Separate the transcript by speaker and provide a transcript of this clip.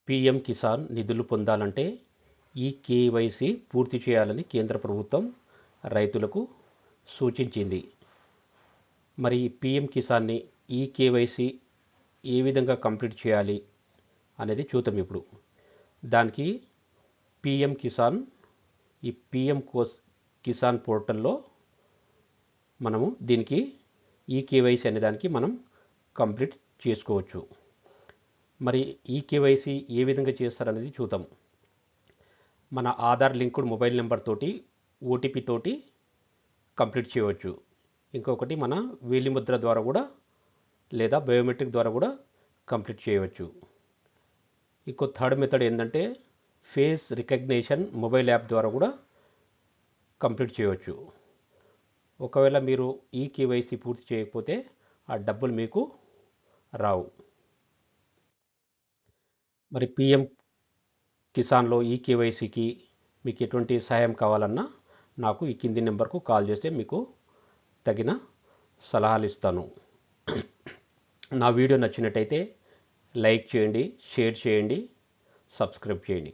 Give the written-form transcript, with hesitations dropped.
Speaker 1: PM Kisan నిధులు పొందాలంటే ఈ కేవైసీ పూర్తి చేయాలని కేంద్ర ప్రభుత్వం రైతులకు సూచించింది. మరి పీఎం కిసాన్ని ఈ కేవైసీ ఏ విధంగా కంప్లీట్ చేయాలి అనేది చూద్దాం ఇప్పుడు. దానికి పీఎం కిసాన్ ఈ పీఎం కిసాన్ పోర్టల్లో మనము దీనికి ఈ కేవైసీ అనే దానికి మనం కంప్లీట్ చేసుకోవచ్చు. మరి ఈ కేవైసీ ఏ విధంగా చేస్తారనేది చూద్దాం. మన ఆధార్ లింక్డ్ మొబైల్ నెంబర్ తోటి ఓటీపీ తోటి కంప్లీట్ చేయవచ్చు. ఇంకొకటి మన వేలిముద్ర ద్వారా కూడా లేదా బయోమెట్రిక్ ద్వారా కూడా కంప్లీట్ చేయవచ్చు. ఇంకో థర్డ్ మెథడ్ ఏంటంటే ఫేస్ రికగ్నిషన్ మొబైల్ యాప్ ద్వారా కూడా కంప్లీట్ చేయవచ్చు. ఒకవేళ మీరు ఈ కేవైసీ పూర్తి చేయకపోతే ఆ డబ్బులు మీకు రావు. మరి పీఎం కిసాన్లో ఈ కేవైసీకి మీకు ఎటువంటి సహాయం కావాలన్నా నాకు ఈ కింది నెంబర్కు కాల్ చేస్తే మీకు తగిన సలహాలు ఇస్తాను. నా వీడియో నచ్చినట్టయితే లైక్ చేయండి, షేర్ చేయండి, సబ్స్క్రైబ్ చేయండి.